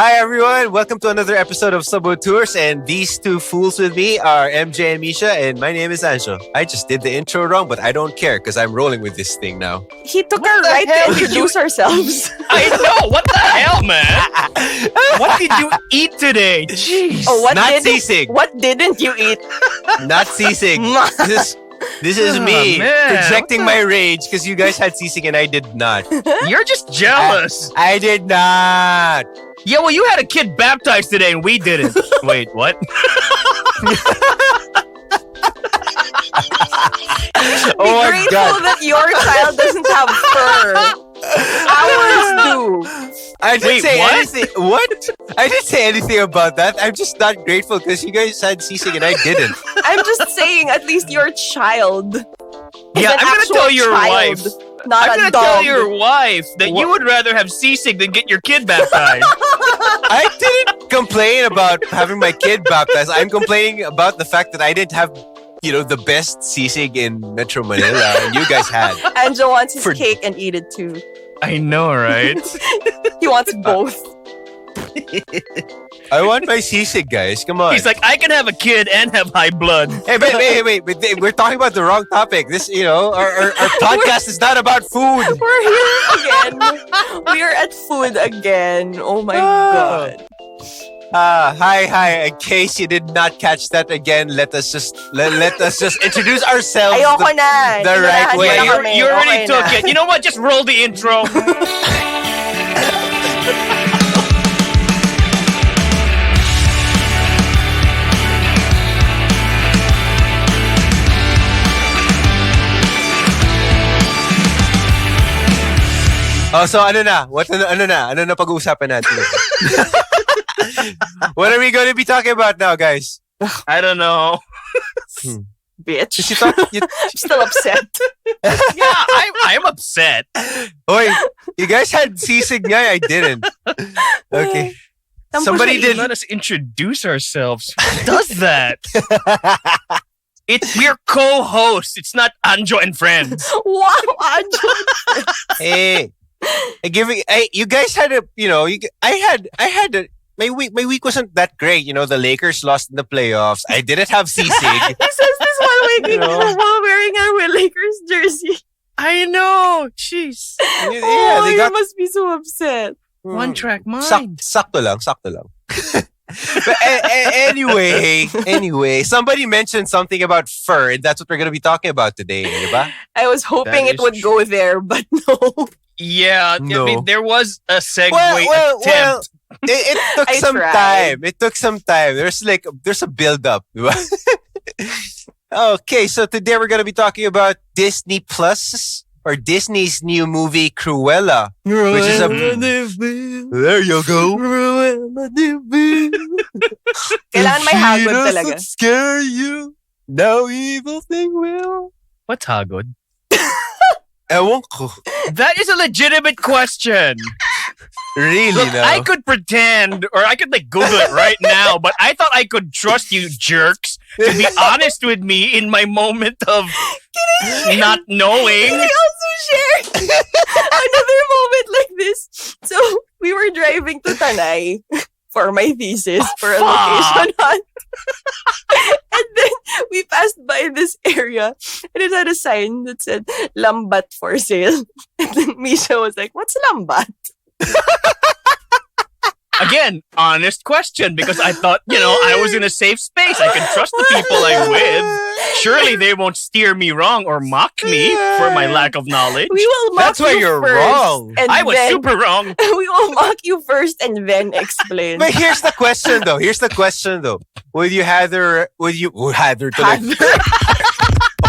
Hi everyone, welcome to another episode of Sub-Auteurs, and these two fools with me are MJ and Misha, and my name is Anjo. I just did the intro wrong, but I don't care because I'm rolling with this thing now. He took our right to introduce ourselves. I know, what the hell, man? What did you eat today? Jeez. Oh, Not sisig. What didn't you eat? Not sisig. This is me projecting my rage because you guys had sisig and I did not. You're just jealous. I did not. Yeah, well, you had a kid baptized today and we didn't. Wait, what? Be grateful that your child doesn't have fur. Ours do. I didn't Wait, say what? anything. What? I didn't say anything about that. I'm just not grateful because you guys had sisig and I didn't. I'm just saying, at least your child. Yeah, I'm going to tell your wife. Not I'm a going to dog. tell your wife that you would rather have sisig than get your kid baptized. I didn't complain about having my kid baptized. I'm complaining about the fact that I didn't have, the best sisig in Metro Manila, and you guys had. Anjo wants his cake and eat it too. I know, right? He wants both. I want my sisig, guys. Come on. He's like, I can have a kid and have high blood. Hey, wait. We're talking about the wrong topic. This, our podcast is not about food. We're here again. We're at food again. Oh my God. Hi. In case you did not catch that again, let us just introduce ourselves Ayoko na. the right way. You already took it. You know what? Just roll the intro. Oh, so ano na pag-uusapan natin? What are we going to be talking about now, guys? I don't know. Bitch. You Still upset. Yeah, I'm upset. Oy, you guys had sisig nga, I didn't. Okay. Somebody did. Let us introduce ourselves. Who does that? We're co-hosts. It's not Anjo and friends. Wow, Anjo. Hey, you guys had my week wasn't that great. The Lakers lost in the playoffs. I didn't have sisig. He says this while wearing a Lakers jersey. I know. Jeez. Yeah, you must be so upset. One track mind. Sakto lang. But anyway, somebody mentioned something about fur, and that's what we're going to be talking about today, diba? I was hoping it would go there, but no. Yeah, No. I mean, there was a segue Well, attempt. it took I some tried. time. It took some time. There's a build-up. Diba? Okay, so today we're going to be talking about Disney Plus, or Disney's new movie, Cruella. Which is there you go. Kailangan may hagod talaga. Scare you. No evil thing will. What's hagod? Ewan ko. That is a legitimate question. Really, Look, no? I could pretend, or I could Google it right now, but I thought I could trust you jerks to be honest with me in my moment of not knowing. Can I also share another moment like this? So, we were driving to Tanay for my thesis for a location hunt. And then we passed by this area and it had a sign that said Lambat for sale. And then Misha was like, what's Lambat? Again, honest question, because I thought, I was in a safe space. I can trust the people I'm with. Surely they won't steer me wrong or mock me for my lack of knowledge. We will mock That's where you you're first, wrong. and I was then super wrong. We will mock you first and then explain. But here's the question though. Would you rather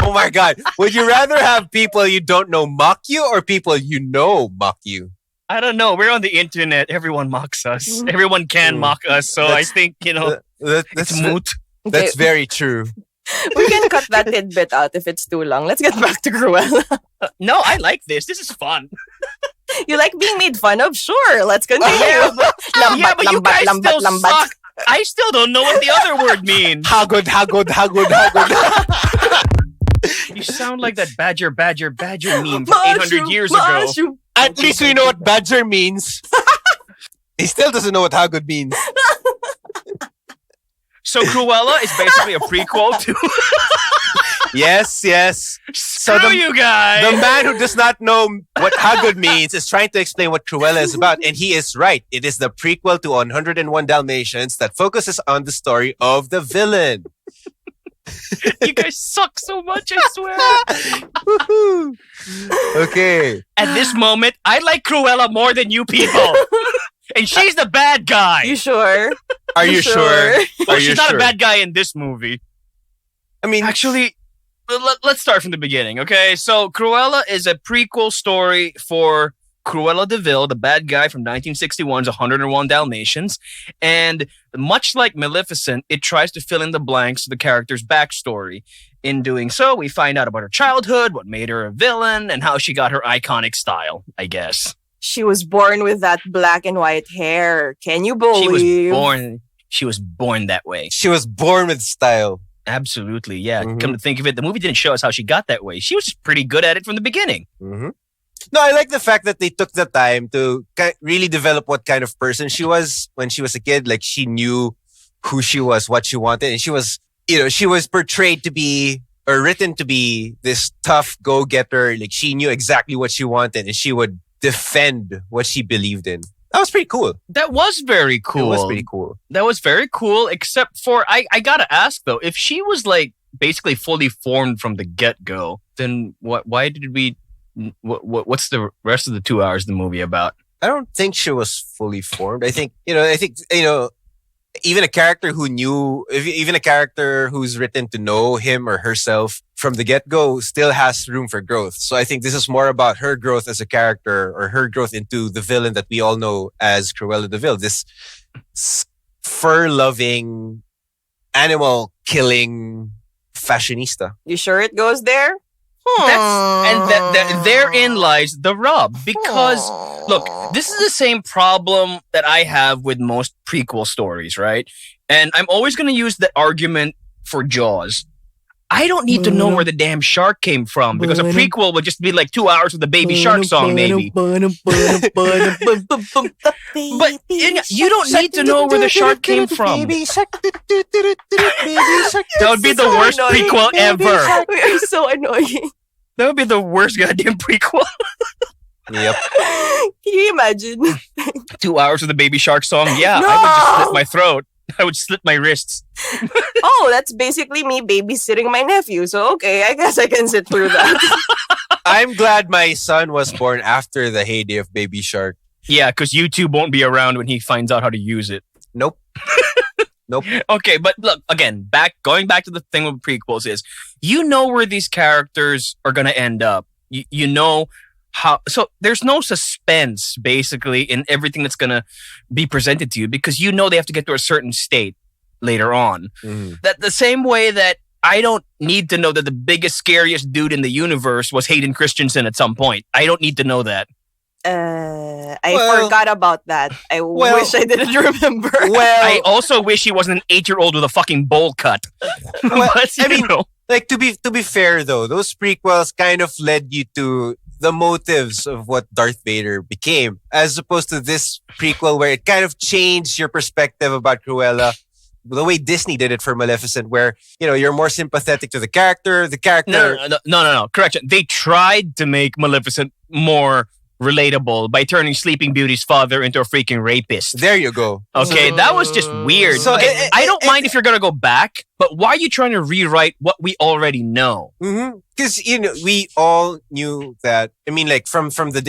oh my God. Would you rather have people you don't know mock you or people you know mock you? I don't know. We're on the internet. Everyone mocks us. Everyone can mock us. So I think, it's moot. That's very true. We can cut that tidbit out if it's too long. Let's get back to Cruella. No, I like this. This is fun. You like being made fun of? Sure, let's continue. But you guys still suck. I still don't know what the other word means. Hagod. You sound like that badger meme from 800 years ago. Mashu. At least we know what badger means. He still doesn't know what how good means. So Cruella is basically a prequel to Yes. Screw you guys. The man who does not know what how good means is trying to explain what Cruella is about, and he is right. It is the prequel to 101 Dalmatians that focuses on the story of the villain. You guys suck so much, I swear. Woohoo. Okay. At this moment, I like Cruella more than you people. And she's the bad guy. You sure? Are you sure? Well, Are you she's not sure? a bad guy in this movie. I mean, Actually, let's start from the beginning, okay? So Cruella is a prequel story for Cruella De Vil, the bad guy from 1961's 101 Dalmatians. And much like Maleficent, it tries to fill in the blanks of the character's backstory. In doing so, we find out about her childhood, what made her a villain, and how she got her iconic style, I guess. She was born with that black and white hair. Can you believe? She was born that way. she was born with style. Absolutely, yeah. Mhm. Come to think of it, the movie didn't show us how she got that way. She was pretty good at it from the beginning. Mm-hmm. No, I like the fact that they took the time to really develop what kind of person she was when she was a kid. Like, she knew who she was, what she wanted, and she was portrayed to be or written to be this tough go-getter. Like, she knew exactly what she wanted, and she would defend what she believed in. That was pretty cool. That was very cool. It was pretty cool. That was very cool, except for, I gotta ask though, if she was like basically fully formed from the get-go, then why did we, what's the rest of the 2 hours of the movie about? I don't think she was fully formed. I think even a character who's written to know him or herself from the get-go still has room for growth. So I think this is more about her growth as a character, or her growth into the villain that we all know as Cruella De Vil. This fur-loving, animal-killing fashionista. You sure it goes there? Therein lies the rub. Because, look, this is the same problem that I have with most prequel stories, right? And I'm always going to use the argument for Jaws. I don't need to know where the damn shark came from, because a prequel would just be like 2 hours with the Baby Shark song, maybe. But you don't need to know where the shark came from. That would be the worst prequel ever. We are so annoying. That would be the worst goddamn prequel. Yep. Can you imagine? 2 hours with the Baby Shark song. Yeah, No! I would just slit my throat. I would slit my wrists. Oh, that's basically me babysitting my nephew. So, okay, I guess I can sit through that. I'm glad my son was born after the heyday of Baby Shark. Yeah, because YouTube won't be around when he finds out how to use it. Nope. Nope. Okay, but look, again, going back to the thing with prequels is, you know where these characters are going to end up. You know how, so there's no suspense basically in everything that's going to be presented to you, because you know they have to get to a certain state later on. Mm-hmm. That the same way that I don't need to know that the biggest, scariest dude in the universe was Hayden Christensen at some point. I don't need to know that. I forgot about that. I wish I didn't remember. I also wish he wasn't an 8-year-old with a fucking bowl cut. But, I mean, know. like, to be fair though, those prequels kind of led you to the motives of what Darth Vader became, as opposed to this prequel where it kind of changed your perspective about Cruella. The way Disney did it for Maleficent, where, you're more sympathetic to the character. The character. No. Correction. They tried to make Maleficent more relatable by turning Sleeping Beauty's father into a freaking rapist. There you go. Okay, that was just weird. So, okay, I don't mind if you're gonna go back, but why are you trying to rewrite what we already know? Because we all knew that. I mean, like from the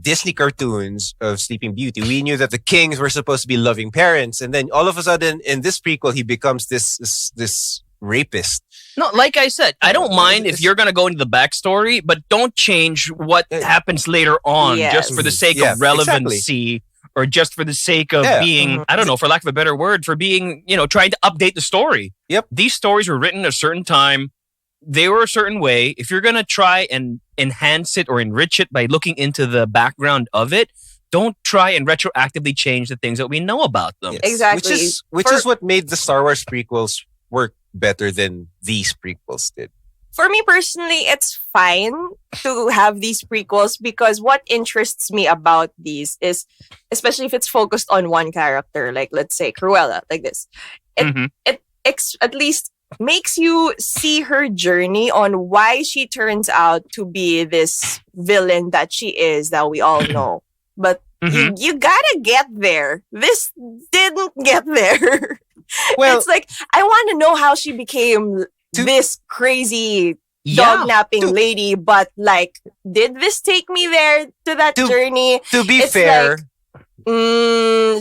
Disney cartoons of Sleeping Beauty, we knew that the kings were supposed to be loving parents, and then all of a sudden in this prequel, he becomes this rapist. No, like I said, I don't mind if you're going to go into the backstory, but don't change what happens later on just for the sake of relevancy or just for the sake of being, I don't know, for lack of a better word, for being, trying to update the story. Yep. These stories were written at a certain time. They were a certain way. If you're going to try and enhance it or enrich it by looking into the background of it, don't try and retroactively change the things that we know about them. Yes. Exactly. Which is what made the Star Wars prequels work better than these prequels did. For me personally, it's fine to have these prequels because what interests me about these is, especially if it's focused on one character, like let's say Cruella, like this, it at least makes you see her journey on why she turns out to be this villain that she is, that we all know. But you gotta get there. This didn't get there. Well, it's like, I want to know how she became this crazy dog-napping lady, but like, did this take me there to that journey? To be fair...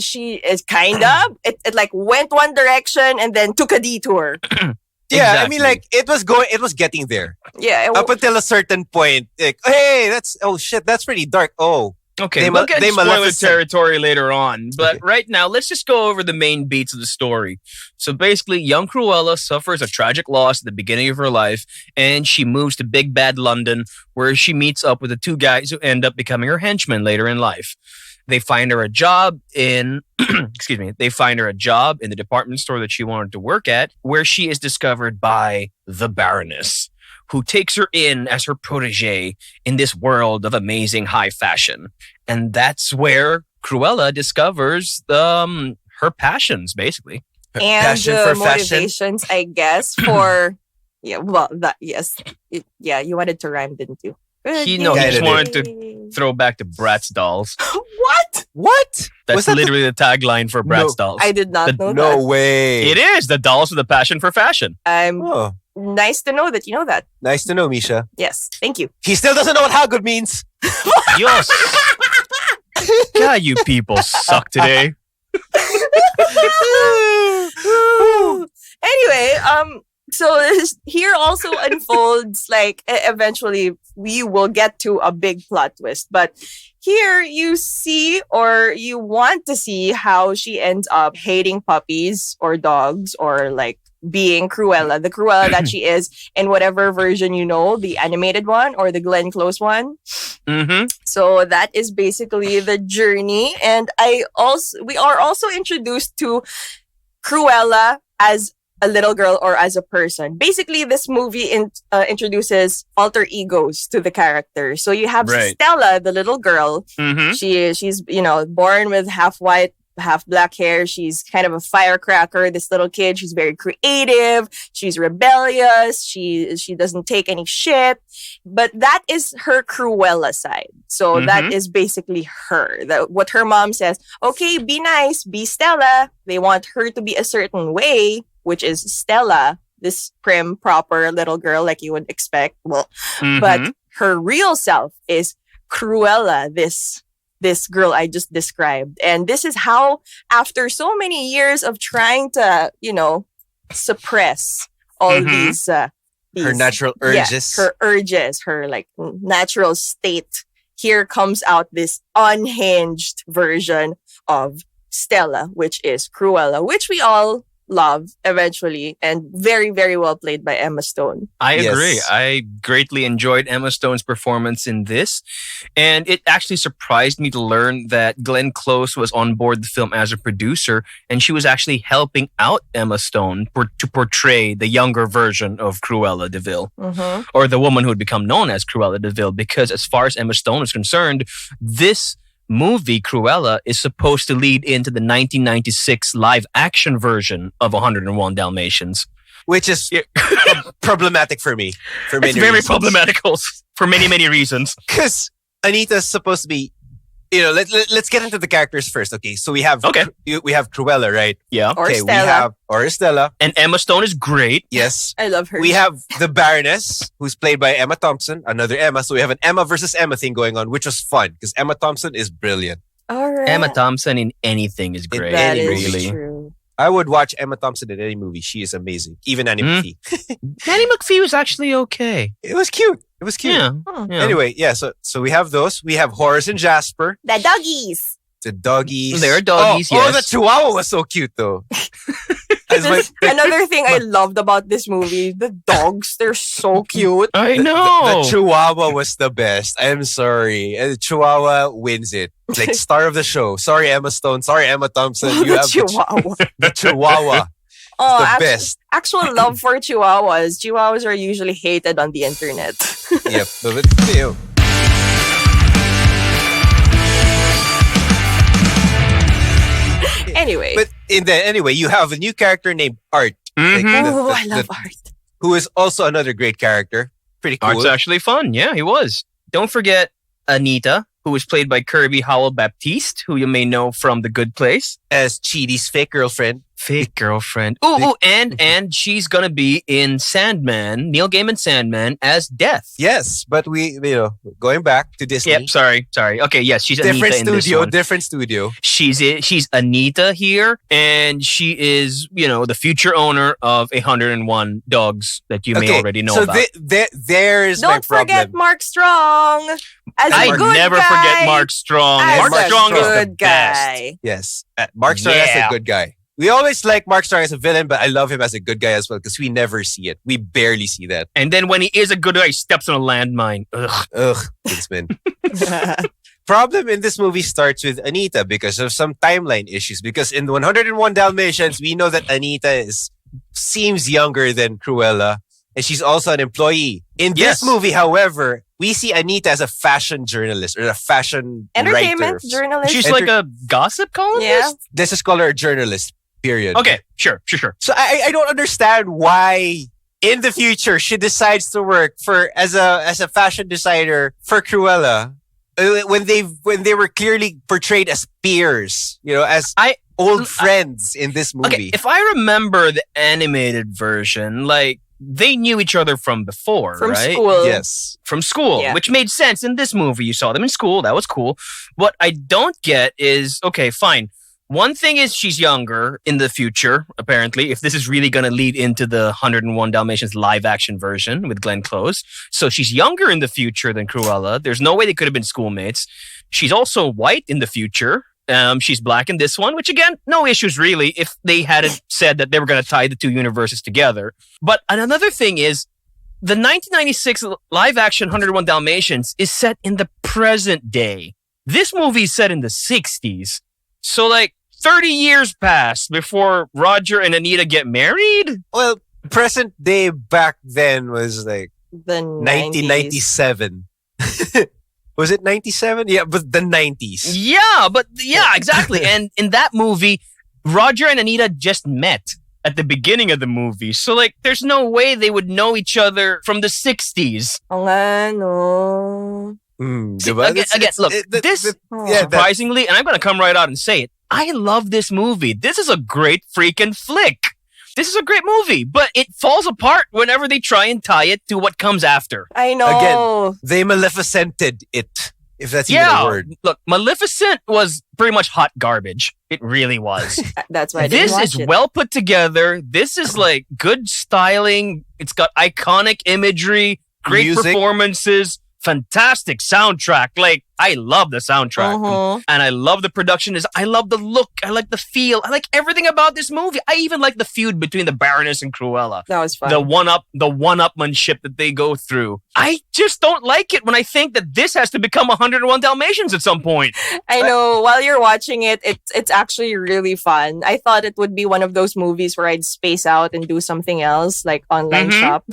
she is kind of. It like went one direction and then took a detour. Yeah, exactly. I mean, like, it was getting there. Yeah. Up until a certain point, like, hey, that's pretty dark. Oh. Okay, we'll get into spoiler territory later on. But right now, let's just go over the main beats of the story. So basically, young Cruella suffers a tragic loss at the beginning of her life, and she moves to big bad London, where she meets up with the two guys who end up becoming her henchmen later in life. They find her a job in, they find her a job in the department store that she wanted to work at, where she is discovered by the Baroness, who takes her in as her protege in this world of amazing high fashion. And that's where Cruella discovers her passions, basically. Her passion for motivations, fashion. I guess, for... you wanted to rhyme, didn't you? He just wanted to throw back to Bratz dolls. What? That's literally the tagline for Bratz dolls. I did not know that. No way. It is. The dolls with a passion for fashion. Nice to know that you know that. Nice to know, Misha. Yes, thank you. He still doesn't know what how good means. Yes. God, you people suck today. Anyway, so here also unfolds, like, eventually we will get to a big plot twist. But here you see, or you want to see, how she ends up hating puppies or dogs, or like being Cruella, the Cruella that she is in whatever version you know, the animated one or the Glenn Close one. So that is basically the journey. And we are also introduced to Cruella as a little girl or as a person. Basically, this movie introduces alter egos to the character. So you have Stella, the little girl. She's born with half white, half black hair. She's kind of a firecracker, this little kid. She's very creative. She's rebellious. She doesn't take any shit. But that is her Cruella side. So that is basically her. What her mom says, okay, be nice, be Stella. They want her to be a certain way, which is Stella, this prim, proper little girl like you would expect. Well, but her real self is Cruella, this girl I just described. And this is how, after so many years of trying to, suppress all these her natural urges. Yeah, her urges, her like natural state. Here comes out this unhinged version of Stella, which is Cruella, which we all love eventually, and very, very well played by Emma Stone. I agree. I greatly enjoyed Emma Stone's performance in this, and it actually surprised me to learn that Glenn Close was on board the film as a producer, and she was actually helping out Emma Stone to portray the younger version of Cruella De Vil, or the woman who would become known as Cruella De Vil, because as far as Emma Stone is concerned, this movie, Cruella, is supposed to lead into the 1996 live-action version of 101 Dalmatians. Which is problematic for me. It's very problematical for many, many reasons. Because Anita's supposed to be... let's get into the characters first. Okay, so we have Cruella, right? Yeah. Or Stella. Or Stella. And Emma Stone is great. Yes. I love her. We have the Baroness, who's played by Emma Thompson, another Emma. So we have an Emma versus Emma thing going on, which was fun because Emma Thompson is brilliant. All right. Emma Thompson in anything is great. That is really true. I would watch Emma Thompson in any movie. She is amazing. Even Annie McPhee. Annie McPhee was actually okay. It was cute. Yeah. Anyway, so we have those. We have Horace and Jasper. The doggies. The doggies. They're doggies, yes. Oh, the Chihuahua was so cute, though. Another thing I loved about this movie, the dogs, they're so cute. I know. The Chihuahua was the best. I'm sorry. The Chihuahua wins it. Like, star of the show. Sorry, Emma Stone. Sorry, Emma Thompson. You have Chihuahua. The Chihuahua. Oh, the best. actual love for Chihuahuas. Chihuahuas are usually hated on the internet. Yep. But, Anyway. But anyway, you have a new character named Art. Mhm. I love Art. Who is also another great character. Pretty cool. Art's actually fun. Yeah, he was. Don't forget Anita, who was played by Kirby Howell-Baptiste, who you may know from The Good Place. As Chidi's fake girlfriend. Fake girlfriend. Ooh, and she's gonna be in Sandman, Neil Gaiman's Sandman, as Death. Yes, but going back to Disney. Yep, sorry. Okay, yes, she's Different Anita in this studio, one. different studio. She's Anita here, and she is, the future owner of 101 dogs that you may already know about. So there's my Don't problem. forget Mark Strong. As a I good never guy, forget Mark Strong. as Mark a Strong is the good best. guy. Yes. Mark Strong is a good guy. We always like Mark Strong as a villain, but I love him as a good guy as well because we never see it. We barely see that. And then when he is a good guy, he steps on a landmine. Ugh. Kingsman. Problem in this movie starts with Anita because of some timeline issues. Because in 101 Dalmatians, we know that Anita seems younger than Cruella, and she's also an employee. In this movie, however, we see Anita as a fashion journalist or a fashion Entertainment writer. journalist. She's like a gossip columnist? Yeah. Let's just call her a journalist, period. Okay, sure. So I don't understand why in the future she decides to work as a fashion designer for Cruella when they were clearly portrayed as peers, as old friends in this movie. Okay, if I remember the animated version, they knew each other from before, From right? school. Yes. From school, Yeah. which made sense in this movie. You saw them in school. That was cool. What I don't get is, okay, fine. One thing is she's younger in the future, apparently, if this is really going to lead into the 101 Dalmatians live action version with Glenn Close. So she's younger in the future than Cruella. There's no way they could have been schoolmates. She's also white in the future. She's black in this one, which again, no issues really if they hadn't said that they were going to tie the two universes together. But another thing is, the 1996 live action 101 Dalmatians is set in the present day. This movie is set in the 60s. So 30 years passed before Roger and Anita get married? Well, present day back then was The 1997. Was it 97? Yeah, but the 90s. Yeah, exactly. And in that movie, Roger and Anita just met at the beginning of the movie. So there's no way they would know each other from the 60s. Oh, nga, no. See, again, look, surprisingly, and I'm going to come right out and say it, I love this movie. This is a great freaking flick. This is a great movie, but it falls apart whenever they try and tie it to what comes after. I know. Again, they Maleficented it, if that's even a word. Look, Maleficent was pretty much hot garbage. It really was. That's why I didn't This watch is it. well put together. This is good styling. It's got iconic imagery, great Music. performances, fantastic soundtrack. I love the soundtrack. And I love the production. I love the look. I like the feel. I like everything about this movie. I even like the feud between the Baroness and Cruella. That was fun. The one-upmanship that they go through. I just don't like it when I think that this has to become 101 Dalmatians at some point. I know. While you're watching it, it's actually really fun. I thought it would be one of those movies where I'd space out and do something else, like online shop.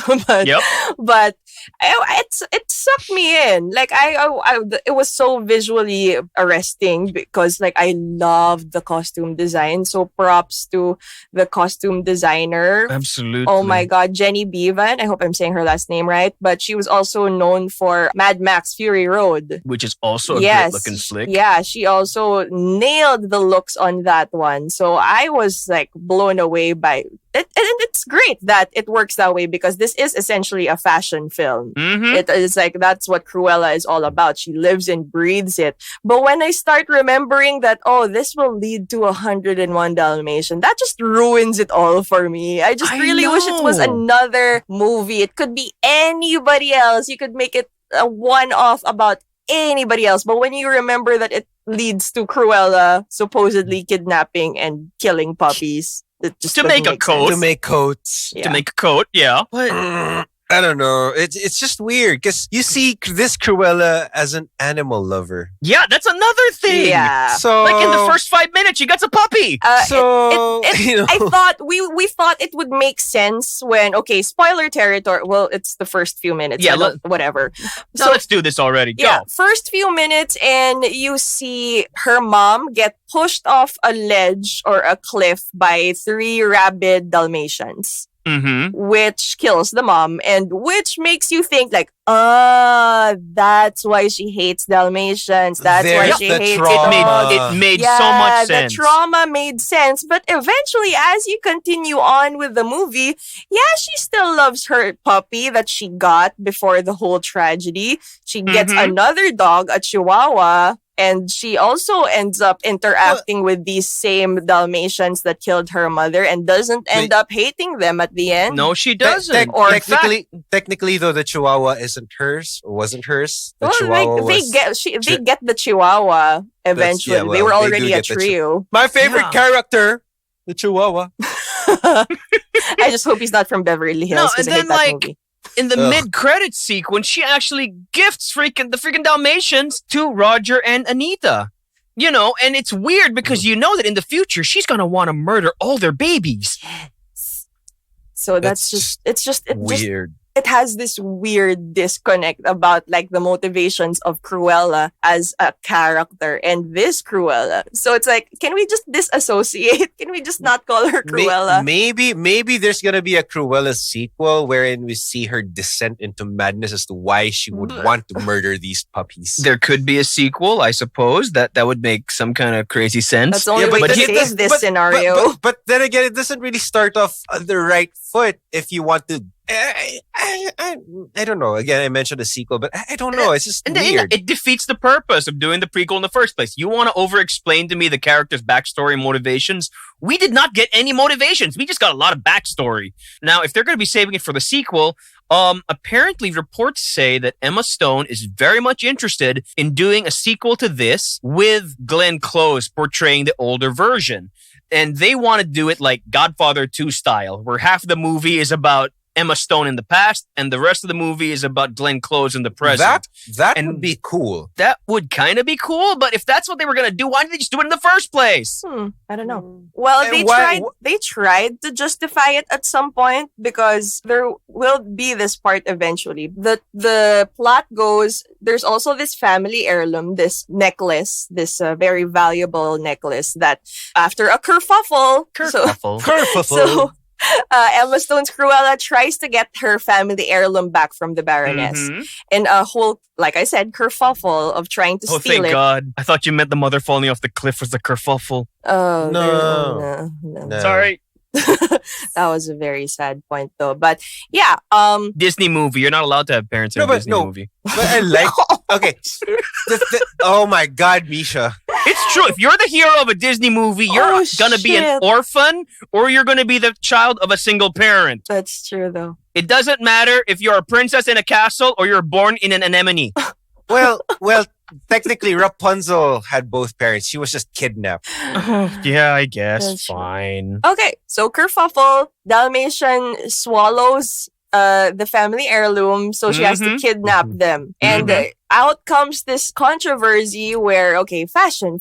But it sucked me in. It was so visually arresting because I loved the costume design. So props to the costume designer. Absolutely. Oh my God, Jenny Bevan. I hope I'm saying her last name right. But she was also known for Mad Max Fury Road. Which is also a great looking flick. Yeah, she also nailed the looks on that one. So I was blown away by it. And it's great that it works that way because this is essentially a fashion film. It is that's what Cruella is all about. She lives and breathes it. But when I start remembering that, this will lead to 101 Dalmatian, that just ruins it all for me. I just really wish it was another movie. It could be anybody else. You could make it a one-off about anybody else. But when you remember that it leads to Cruella supposedly kidnapping and killing puppies, it just To make a coat. To make coats. To make a coat, yeah. But I don't know. It's just weird because you see this Cruella as an animal lover. Yeah, that's another thing. Yeah. So Like in the first 5 minutes, she gets a puppy. so you know, I thought we thought it would make sense when spoiler territory. Well, it's the first few minutes. Yeah, whatever. So let's do this already. Yeah, Go. first few minutes, and you see her mom get pushed off a ledge or a cliff by 3 rabid Dalmatians, Mm-hmm. which kills the mom, and which makes you think like, that's why she hates Dalmatians. That's why There's she the hates trauma. dogs. It made so much sense. The trauma made sense. But eventually, as you continue on with the movie, she still loves her puppy that she got before the whole tragedy. She gets another dog, a Chihuahua. And she also ends up interacting with these same Dalmatians that killed her mother and doesn't end up hating them at the end. No, she doesn't. Or technically, though, the Chihuahua isn't hers or wasn't hers. The Well, Chihuahua they get the Chihuahua eventually. They were they already do a get the trio. My favorite Yeah. character, the Chihuahua. I just hope he's not from Beverly Hills No, because and I hate then, that like, movie. In the Ugh. mid-credit sequence, she actually gifts the freaking Dalmatians to Roger and Anita. You know, and it's weird because you know that in the future she's gonna want to murder all their babies. So That's it's just Weird. it has this weird disconnect about like the motivations of Cruella as a character and this Cruella. So it's like, can we just disassociate? Can we just not call her Cruella? Maybe there's gonna be a Cruella sequel wherein we see her descent into madness as to why she would want to murder these puppies. There could be a sequel, I suppose. That would make some kind of crazy sense. That's the only Yeah, way but to it save does- this scenario. But then again, it doesn't really start off on the right foot if you want to. I don't know. Again, I mentioned a sequel, but I don't know. It's just And then weird. it defeats the purpose of doing the prequel in the first place. You want to over-explain to me the character's backstory and motivations? We did not get any motivations. We just got a lot of backstory. Now, if they're going to be saving it for the sequel, apparently reports say that Emma Stone is very much interested in doing a sequel to this with Glenn Close portraying the older version. And they want to do it like Godfather 2 style, where half the movie is about Emma Stone in the past, and the rest of the movie is about Glenn Close in the present. That And- would be cool. That would kind of be cool, but if that's what they were going to do, why didn't they just do it in the first place? I don't know. Well, And they tried to justify it at some point because there will be this part eventually. The plot goes, there's also this family heirloom, this necklace, this very valuable necklace that after a kerfuffle, so Emma Stone's Cruella tries to get her family heirloom back from the Baroness Mhm. in a whole, like I said, kerfuffle of trying to Oh, steal thank it. God. I thought you meant the mother falling off the cliff was the kerfuffle. Oh, No. no. No. Sorry. That was a very sad point though. But yeah, Disney movie. You're not allowed to have parents in a Disney movie. But I like. Okay. Oh my God, Misha. It's true. If you're the hero of a Disney movie, you're Oh, going to be an shit. orphan or you're going to be the child of a single parent. that's true though. It doesn't matter if you're a princess in a castle or you're born in an anemone. Well, technically, Rapunzel had both parents. She was just kidnapped. Yeah, I guess. That's true. Fine. Okay, so kerfuffle, Dalmatian swallows the family heirloom, so she has to kidnap them. And out comes this controversy where, fashion.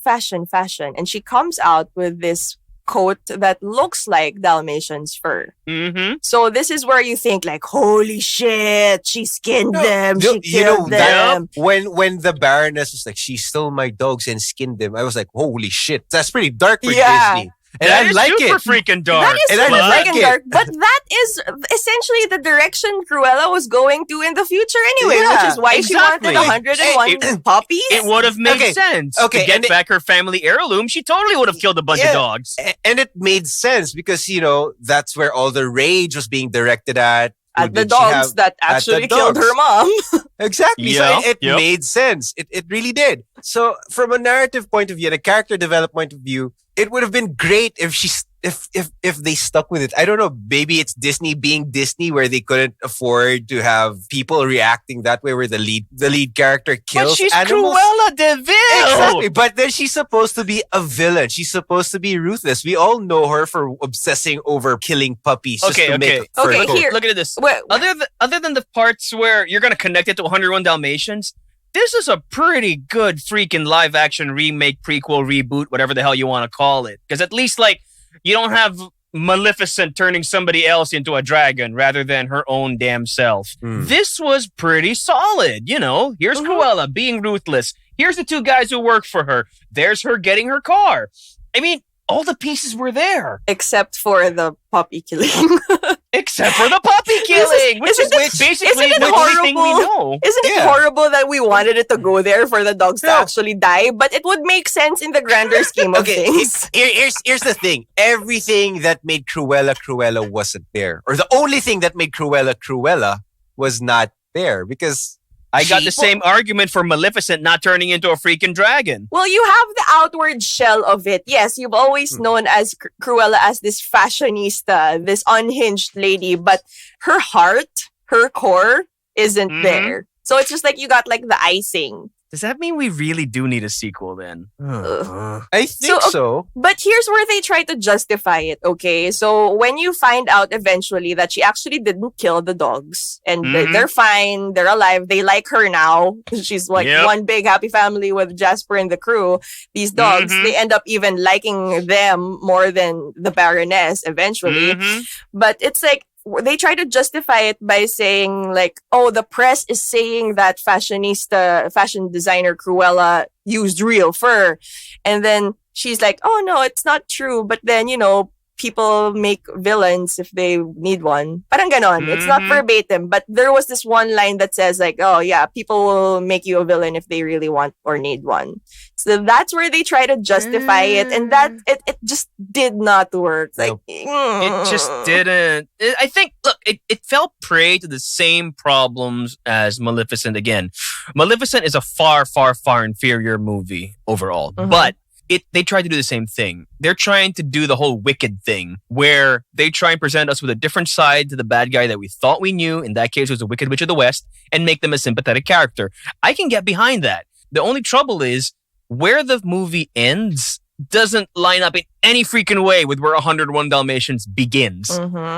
And she comes out with this coat that looks like Dalmatian's fur. Mm-hmm. So this is where you think like, holy shit, she skinned them, she You know killed them. when the Baroness was like, she stole my dogs and skinned them. I was like, holy shit, that's pretty dark for Yeah. Disney. And That I is like super it. freaking dark. That is And I super like freaking it. dark, but that is essentially the direction Cruella was going to in the future anyway, Yeah, which is why she exactly. wanted 101 puppies. It would have made Okay, sense. okay, To get and it- back her family heirloom, she totally would have killed a bunch of Yeah. dogs. And it made sense because, that's where all the rage was being directed at. at the Did she dogs have- that at the actually killed dogs. her mom. Exactly. Yeah, So it yep. made sense. It really did. So from a narrative point of view and a character development point of view, it would have been great if if they stuck with it, I don't know. Maybe it's Disney being Disney, where they couldn't afford to have people reacting that way, where the lead character kills But she's animals. Cruella De Vil. Exactly, but then she's supposed to be a villain. She's supposed to be ruthless. We all know her for obsessing over killing puppies. Just to make a fur Okay, coat. here. Look at this. Wait, Other than the parts where you're going to connect it to 101 Dalmatians, this is a pretty good freaking live action remake, prequel, reboot, whatever the hell you want to call it. Because at least, like, you don't have Maleficent turning somebody else into a dragon rather than her own damn self. This was pretty solid. You know, here's Cruella being ruthless. Here's the two guys who work for her. There's her getting her car. I mean, all the pieces were there. except for the puppy killing. Except for the puppy killing, which is basically isn't it the only thing we horrible? know. Isn't it horrible that we wanted it to go there for the dogs to actually die? But it would make sense in the grander scheme of things. Here's the thing. Everything that made Cruella wasn't there. Or the only thing that made Cruella was not there. Because I got the same argument for Maleficent not turning into a freaking dragon. Well, you have the outward shell of it. Yes, you've always known as Cruella as this fashionista, this unhinged lady, but her heart, her core isn't there. So it's just like you got like the icing. Does that mean we really do need a sequel then? I think so. But here's where they try to justify it, okay? So when you find out eventually that she actually didn't kill the dogs and they're fine, they're alive, they like her now. She's like one big happy family with Jasper and the crew. These dogs, they end up even liking them more than the Baroness eventually. But it's like, they try to justify it by saying like, oh, the press is saying that fashion designer Cruella used real fur. And then she's like, oh no, it's not true. But then, you know, people make villains if they need one. Parang ganon. It's not verbatim, but there was this one line that says like, oh yeah, people will make you a villain if they really want or need one. So that's where they try to justify it, and that it just did not work. Like it just didn't. I think, look, it fell prey to the same problems as Maleficent again. Maleficent is a far, far, far inferior movie overall, but they try to do the same thing. They're trying to do the whole Wicked thing, where they try and present us with a different side to the bad guy that we thought we knew. In that case, it was the Wicked Witch of the West, and make them a sympathetic character. I can get behind that. The only trouble is where the movie ends doesn't line up in any freaking way with where 101 Dalmatians begins.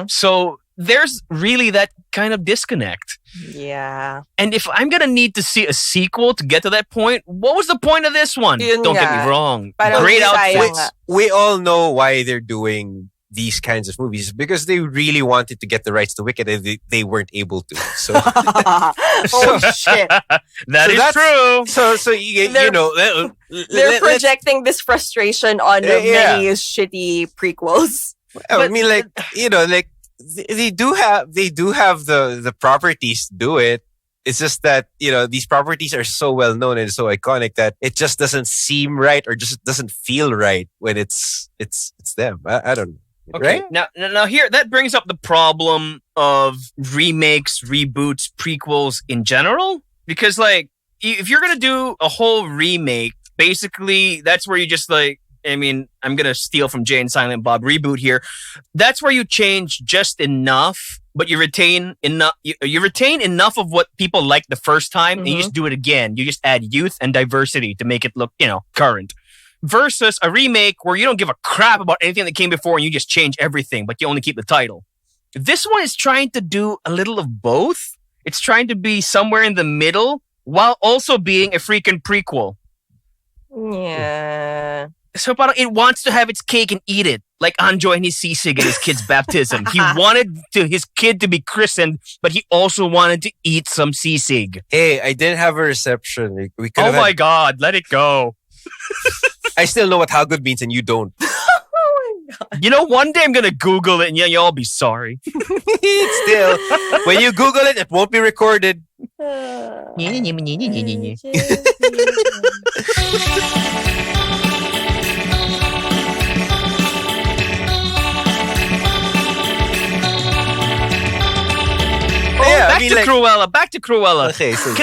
So there's really that kind of disconnect. Yeah. And if I'm going to need to see a sequel to get to that point, what was the point of this one? Yun Don't get nga. me wrong. Parang Great sayang outfits. nga. We all know why they're doing these kinds of movies, because they really wanted to get the rights to Wicked and they weren't able to. So Oh shit. That's true. So you know, They're projecting this frustration on Yeah. many shitty prequels. I mean, like, you know, like they do have the properties to do it. It's just that, you know, these properties are so well known and so iconic that it just doesn't seem right, or just doesn't feel right when it's them. I don't know. Okay. Right? Now here, that brings up the problem of remakes, reboots, prequels in general. Because, like, if you're going to do a whole remake, basically, that's where you just, like, I mean, I'm going to steal from Jay and Silent Bob reboot here. That's where you change just enough, but you retain enough. You retain enough of what people liked the first time, and you just do it again. You just add youth and diversity to make it look, you know, current. Versus a remake where you don't give a crap about anything that came before and you just change everything, but you only keep the title. This one is trying to do a little of both. It's trying to be somewhere in the middle while also being a freaking prequel. Yeah. So parang it wants to have its cake and eat it. Like Anjo and his sisig at his kid's baptism. He wanted his kid to be christened, but he also wanted to eat some sisig. Hey, I didn't have a reception. We could Oh have my had, God, let it go. I still know what how good means and you don't. Oh my god. You know, one day I'm going to Google it and y'all be sorry. Still, when you Google it, it won't be recorded. Back to Cruella. Okay, so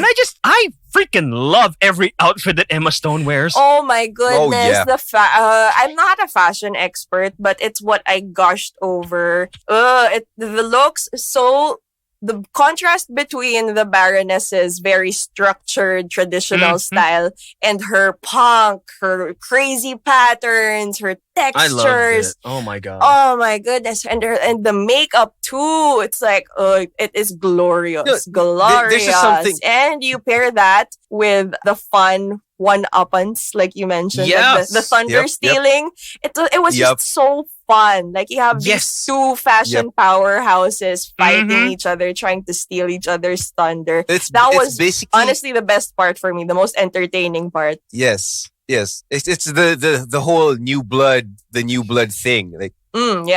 I freaking love every outfit that Emma Stone wears. Oh my goodness. yeah. I'm not a fashion expert, but it's what I gushed over. The looks so... The contrast between the Baroness's very structured, traditional style and her punk, her crazy patterns, her textures. I loved it. Oh my god. Oh my goodness. And the makeup too. It's like, it is glorious. Glorious. There's just something... And you pair that with the fun one-uppance, like you mentioned. Yes. Like the thunder stealing. It was just so fun. Like you have these two fashion powerhouses fighting each other, trying to steal each other's thunder. That was basically, honestly, the best part for me, the most entertaining part. Yes. It's the whole new blood thing. Like, am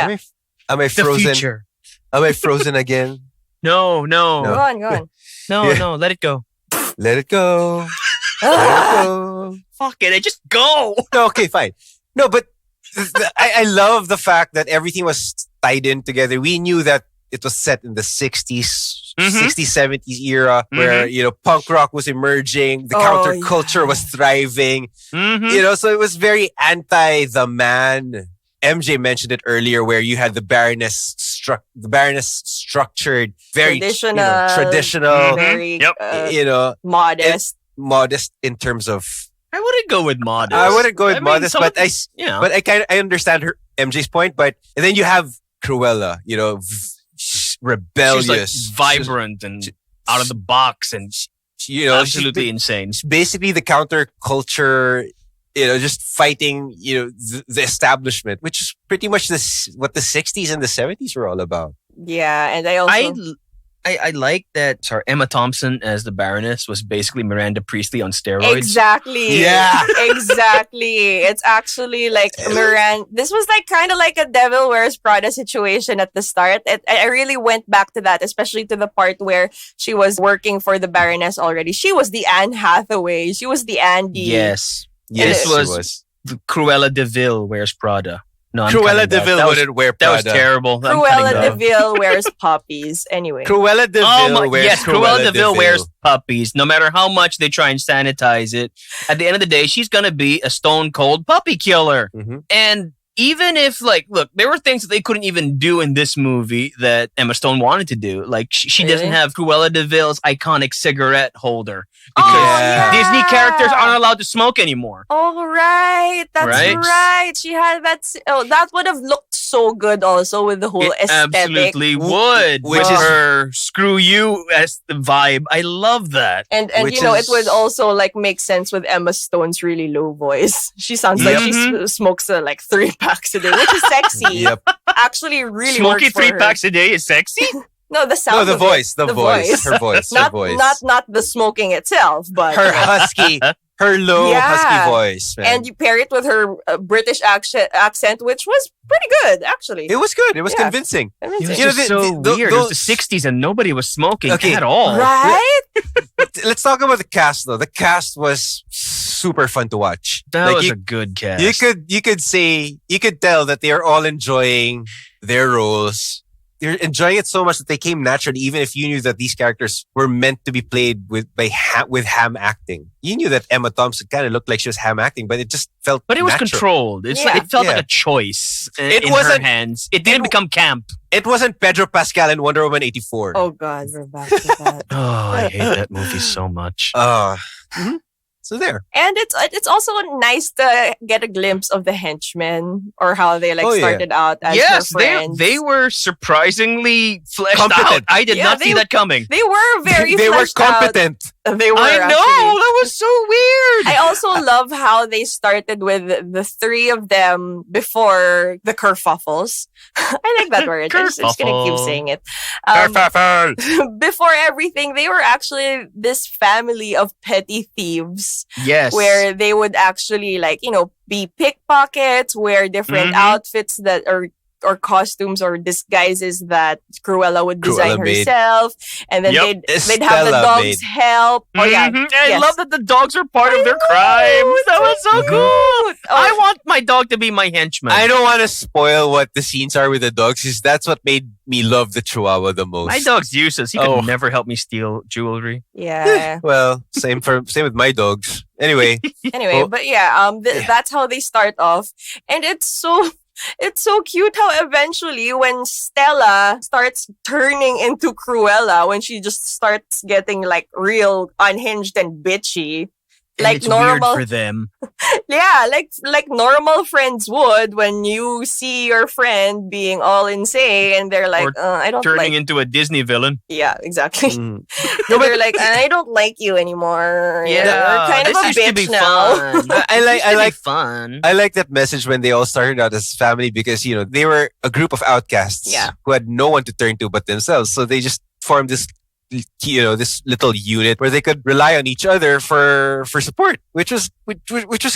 I frozen? The future. Am I frozen again? No. Go on. No, let it go. Let it go. Let it go. Fuck it, just go. No, okay, fine. No, but I love the fact that everything was tied in together. We knew that it was set in the 60s, 70s era where, punk rock was emerging. The counterculture was thriving. So it was very anti the man. MJ mentioned it earlier where you had the Baroness structured, very traditional, very, modest in terms of... I wouldn't go with modest. I wouldn't go with modest, but I understand her MJ's point. But and then you have Cruella, rebellious, she's like vibrant and out of the box, and absolutely insane. Basically, the counterculture, just fighting, the establishment, which is pretty much what the 60s and the 70s were all about. Yeah, and I also... I like that Emma Thompson as the Baroness was basically Miranda Priestley on steroids. Exactly. Yeah. Exactly. It's actually like Miranda. This was like kind of like a Devil Wears Prada situation at the start. I really went back to that, especially to the part where she was working for the Baroness already. She was the Anne Hathaway. She was the Andy. Yes. Yes, this was Cruella De Vil Wears Prada. No, Cruella De Vil wouldn't wear Prada. That was terrible. Cruella De Vil wears puppies. Anyway. Cruella De Vil wears Cruella De Vil wears puppies. No matter how much they try and sanitize it, at the end of the day, she's going to be a stone cold puppy killer. And even if, look, there were things that they couldn't even do in this movie that Emma Stone wanted to do. Like, she doesn't have Cruella De Vil's iconic cigarette holder. Because Disney characters aren't allowed to smoke anymore. Oh, right. That's right. She had that. That would have looked so good also with the whole aesthetic. Absolutely would. Which is her screw you as the vibe. I love that. And it would also make sense with Emma Stone's really low voice. She sounds like she smokes 3 packs a day, which is sexy. Actually, really smoking works for 3 packs a day is sexy? No, the sound. No, the voice. Her voice. Not the smoking itself, but her husky. Her low husky voice, man. And you pair it with her British accent, which was pretty good, actually. It was good. It was convincing. It was just so weird. It was the 60s and nobody was smoking at all. Right? Let's talk about the cast, though. The cast was super fun to watch. That was a good cast. You could tell that they are all enjoying their roles. They're enjoying it so much that they came naturally, even if you knew that these characters were meant to be played with ham acting. You knew that Emma Thompson kind of looked like she was ham acting, but it just felt But it was natural. controlled. It felt like a choice in her hands. It didn't become camp. It wasn't Pedro Pascal in Wonder Woman 84. Oh, God, we're back to that. Oh, I hate that movie so much. So there. And it's also nice to get a glimpse of the henchmen or how they started out as her friends. They were surprisingly fleshed out. I did not see that coming. They were very They were competent. They were. I know. That was so weird. I also love how they started with the 3 of them before the kerfuffles. I like that word. I'm just gonna keep saying it. Before everything, they were actually this family of petty thieves. Yes. Where they would actually be pickpockets, wear different outfits that are or costumes or disguises that Cruella would design Cruella made. herself, and then Yep. they'd have the Estella dogs made. help. Oh yeah, Mhm. I yes. love that the dogs are part of their know, crimes. That was so Mhm. cool. Oh, I want my dog to be my henchman. I don't want to spoil what the scenes are with the dogs, because that's what made me love the Chihuahua the most. My dog's useless. He could Oh. never help me steal jewelry. yeah. Well, same with my dogs. Anyway, Anyway, Oh. but yeah, that's how they start off, and it's so cute how eventually when Stella starts turning into Cruella, when she just starts getting like real unhinged and bitchy, And like it's normal, weird for them. yeah, like normal friends would when you see your friend being all insane and they're like, Or I don't Turning like, into a Disney villain. yeah, exactly. mm. No, they're like, I don't like you anymore. You're kind of this a used to be bitch now. fun. I like- This used I to be like- fun. I like that message when they all started out as family, because they were a group of outcasts Yeah. who had no one to turn to but themselves. So they just formed this this little unit where they could rely on each other for support, which was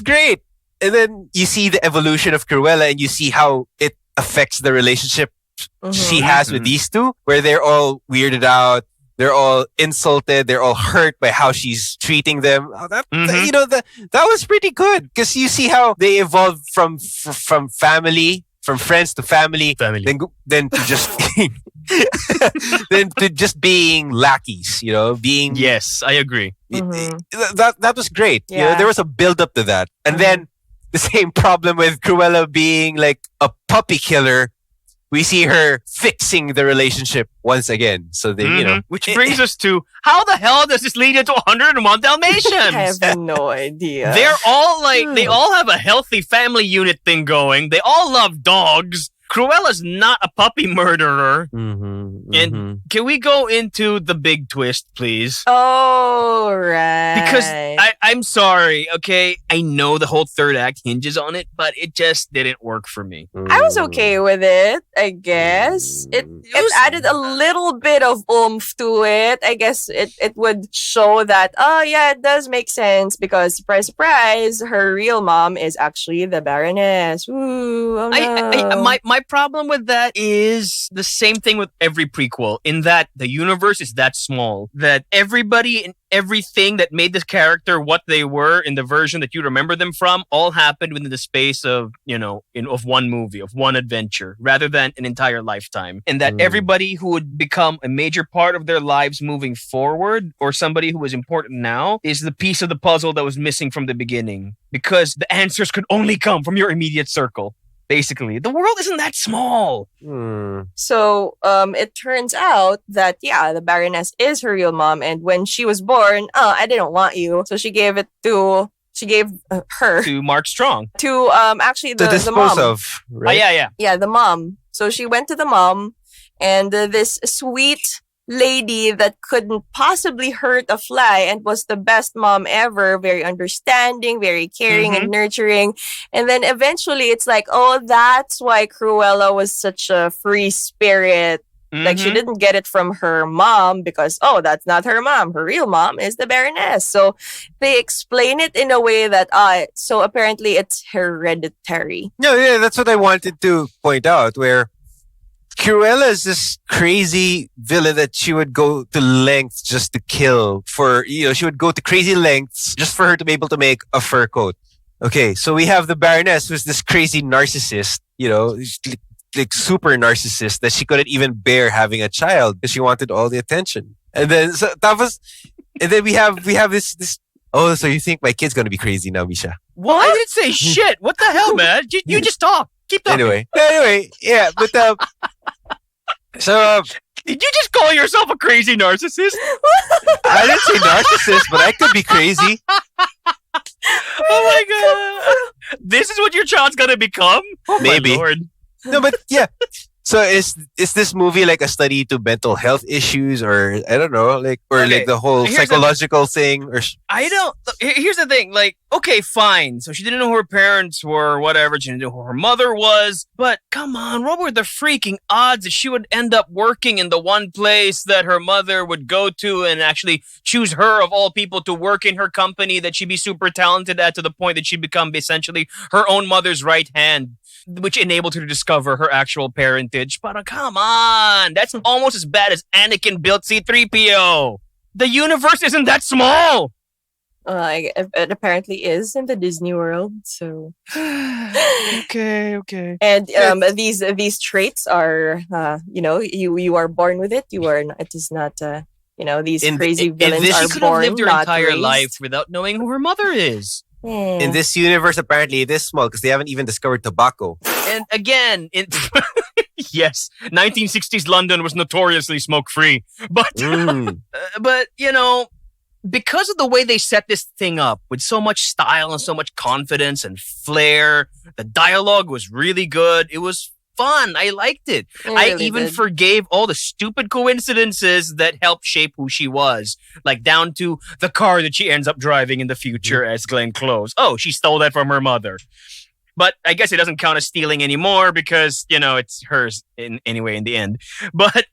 great. And then you see the evolution of Cruella, and you see how it affects the relationship she Mhm. has with these two, where they're all weirded out, they're all insulted, they're all hurt by how she's treating them. Oh, that was pretty good, because you see how they evolved from family, from friends to family, then to just then to just being lackeys, being Yes, I agree. Mhm. that was great. Yeah. There was a build up to that, and Mhm. then the same problem with Cruella being like a puppy killer. We see her fixing the relationship once again. So then Which brings us to, how the hell does this lead into 101 Dalmatians? I have no idea. They're all they all have a healthy family unit thing going. They all love dogs. Cruella's not a puppy murderer. And can we go into the big twist, please? Oh, right. Because I'm sorry, okay? I know the whole third act hinges on it, but it just didn't work for me. I was okay with it, I guess. It added a little bit of oomph to it. I guess it would show that, oh yeah, it does make sense, because surprise, surprise, her real mom is actually the Baroness. Ooh, oh no. My problem with that is the same thing with every prequel, in that the universe is that small that everybody and everything that made this character what they were in the version that you remember them from all happened within the space of of one movie, of one adventure, rather than an entire lifetime. And that everybody who would become a major part of their lives moving forward, or somebody who was important now, is the piece of the puzzle that was missing from the beginning, because the answers could only come from your immediate circle. Basically, the world isn't that small. So, it turns out that, yeah, the Baroness is her real mom. And when she was born, I didn't want you. So she gave her To Mark Strong. to, actually to the dispose mom. of, right? Oh, yeah. Yeah, the mom. So she went to the mom, and this sweet lady that couldn't possibly hurt a fly and was the best mom ever, very understanding, very caring and nurturing. And then eventually it's like, oh, that's why Cruella was such a free spirit. Like, she didn't get it from her mom, because, oh, that's not her mom. Her real mom is the Baroness. So they explain it in a way that, so apparently it's hereditary. No, yeah, that's what I wanted to point out, where Cruella is this crazy villain that she would go to lengths just to kill she would go to crazy lengths just for her to be able to make a fur coat. Okay, so we have the Baroness, who's this crazy narcissist, like super narcissist, that she couldn't even bear having a child because she wanted all the attention. And then we have this. Oh, so you think my kid's gonna be crazy now, Misha? Well, I didn't say shit. What the hell, man? You just talk. Keep talking. Anyway, yeah, but so did you just call yourself a crazy narcissist? I didn't say narcissist, but I could be crazy. Oh my god! This is what your child's gonna become? Oh Maybe. my lord! No, but yeah. So is this movie like a study to mental health issues, or I don't know, like the whole Here's psychological thing, or I don't. Here's the thing. Like, okay, fine. So she didn't know who her parents were, whatever. She didn't know who her mother was. But come on, what were the freaking odds that she would end up working in the one place that her mother would go to, and actually choose her of all people to work in her company that she'd be super talented at, to the point that she'd become essentially her own mother's right hand? which enabled her to discover her actual parentage. But come on, that's almost as bad as Anakin built C-3PO. The universe isn't that small. It apparently is in the Disney World. So okay. and these traits are you are born with it. You are not, it is not these crazy villains are she could born have lived her not entire raised. life without knowing who her mother is. In this universe, apparently it is small because they haven't even discovered tobacco. And again, yes, 1960s London was notoriously smoke-free. But, but because of the way they set this thing up with so much style and so much confidence and flair, the dialogue was really good. It was fun. I liked it. I even forgave all the stupid coincidences that helped shape who she was. Like down to the car that she ends up driving in the future as Glenn Close. Oh, she stole that from her mother. But I guess it doesn't count as stealing anymore because, it's hers anyway in the end. But,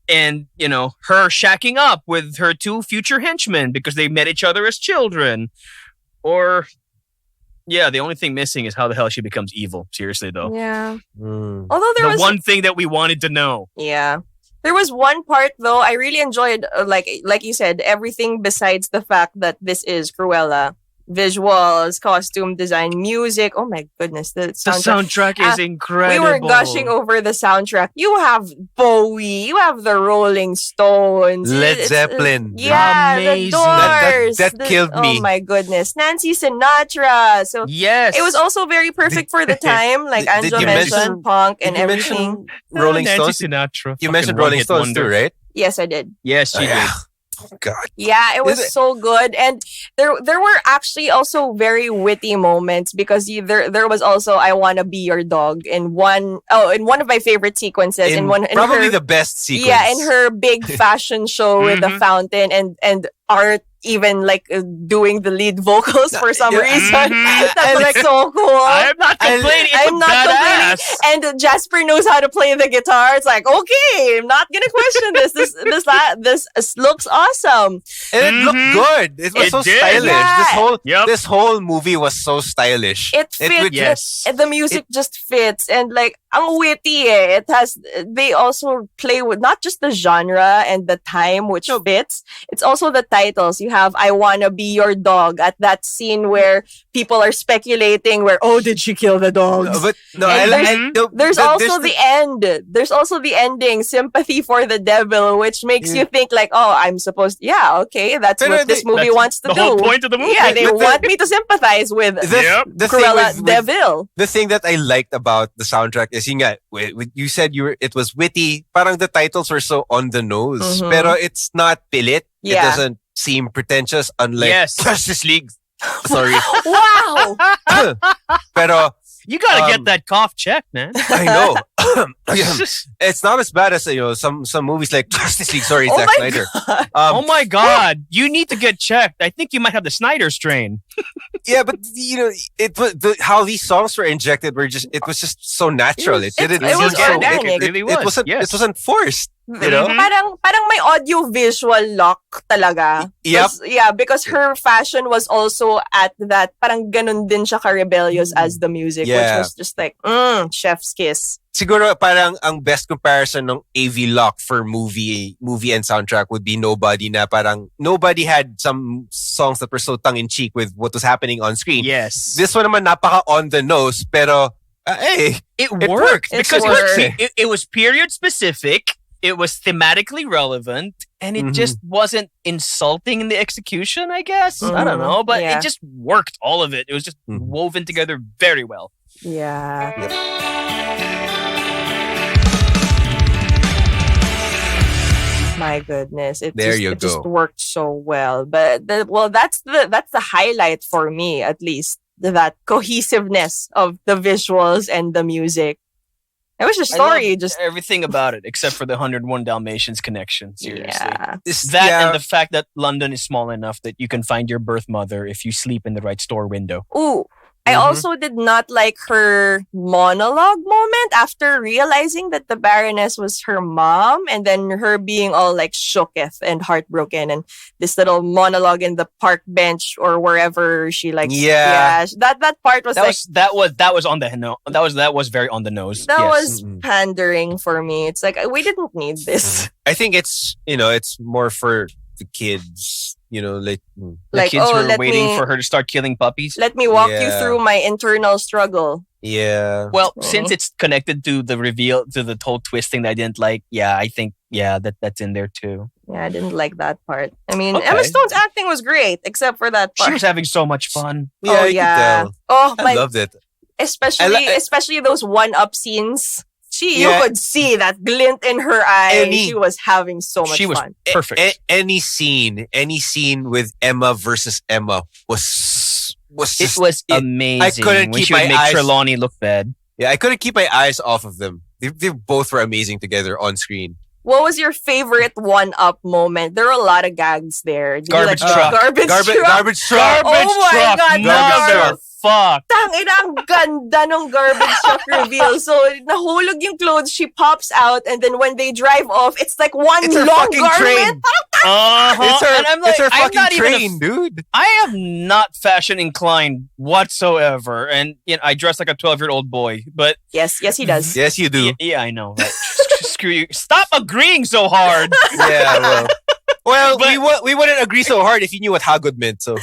and, her shacking up with her two future henchmen because they met each other as children. Or... yeah, the only thing missing is how the hell she becomes evil. Seriously, though. Yeah. Although there was one thing that we wanted to know. Yeah. There was one part, though, I really enjoyed, like you said, everything besides the fact that this is Cruella. Visuals, costume design, music. Oh my goodness. The soundtrack is incredible. We were gushing over the soundtrack. You have Bowie. You have the Rolling Stones. Led Zeppelin. The Doors. That killed me. Oh my goodness. Nancy Sinatra. So yes. It was also very perfect for the time. Like Angela mentioned, punk and everything. Rolling Nancy Stones. Sinatra. You mentioned Rolling Stones too, right? Yes, I did. Yes, she did. Oh, God. Yeah, it was so good. And there were actually also very witty moments because there was also I Wanna Be Your Dog in one of my favorite sequences. Probably the best sequence. Yeah, in her big fashion show with the fountain and Art even doing the lead vocals for some reason. That was so cool. I'm not complaining. I'm not complaining. And Jasper knows how to play the guitar. It's like, okay, I'm not gonna question this. This looks awesome. And it looked good. It was so stylish. Yeah. This whole movie was so stylish. It fit. Yes. The music just fits and ang witty eh. They also play with not just the genre and the time which fits. It's also the titles. You have I Wanna Be Your Dog at that scene where people are speculating did she kill the dogs? There's also the end. There's also the ending, Sympathy for the Devil, which makes you think I'm supposed that's what this movie wants to do. The whole point of the movie. Yeah, they want me to sympathize with Cruella De Vil. The thing that I liked about the soundtrack is you said it was witty. Parang the titles were so on the nose. Pero it's not pilit. Yeah. It doesn't seem pretentious unlike Justice League. Sorry. Wow. Pero you gotta get that cough checked, man. I know. It's not as bad as some movies like Justice League. Sorry, Zack Snyder. Oh my God! You need to get checked. I think you might have the Snyder strain. Yeah, but it was how these songs were injected it was just so natural. It was organic. It wasn't forced. Parang may audio visual lock talaga. Yep. Yeah, because her fashion was also at that parang ganun din siya ka-rebellious as the music, which was just chef's kiss. Siguro parang ang best comparison ng AV lock for movie and soundtrack would be Nobody na parang Nobody had some songs that were so tongue-in-cheek with what was happening on screen. Yes. This one naman napaka on the nose pero it worked because worked. It was period specific. It was thematically relevant, and it just wasn't insulting in the execution, I guess. I don't know, but it just worked, all of it. It was just woven together very well. Yeah. Yep. My goodness, it just worked so well. But that's the highlight for me, at least, that cohesiveness of the visuals and the music. It was just story, just everything about it, except for the 101 Dalmatians connection. Seriously, yeah. And the fact that London is small enough that you can find your birth mother if you sleep in the right store window. Ooh, I also did not like her monologue moment after realizing that the Baroness was her mom, and then her being all like shooketh and heartbroken, and this little monologue in the park bench or wherever she like that part was that was on the that was very on the nose. That was pandering for me. It's like we didn't need this. I think it's it's more for the kids. The kids who are waiting for her to start killing puppies. Let me walk you through my internal struggle. Yeah. Well, since it's connected to the reveal, to the whole twist thing that I didn't like, I think that's in there too. Yeah, I didn't like that part. I mean, Emma Stone's acting was great, except for that part. She was having so much fun. Yeah, you could tell. I loved it. Especially those one-up scenes. You could see that glint in her eye. She was having so much fun. She was perfect. Any scene with Emma versus Emma was just, it was amazing. I couldn't when keep she would my make eyes. Trelawney look bad. Yeah, I couldn't keep my eyes off of them. They both were amazing together on screen. What was your favorite one-up moment? There are a lot of gags there. Garbage truck. Garbage truck. Garbage truck. Oh my God. Mother fuck. Tangina, ang ganda ng garbage truck reveal. So, nahulog yung clothes, she pops out, and then when they drive off, it's like It's her long fucking garment. train. It's her fucking not even train, dude. I am not fashion inclined whatsoever, and I dress like a 12-year-old boy. But yes, he does. Yes, you do. Yeah, I know. Right? Screw you! Stop agreeing so hard. Yeah, well, we wouldn't agree so hard if you knew what hagod meant. So.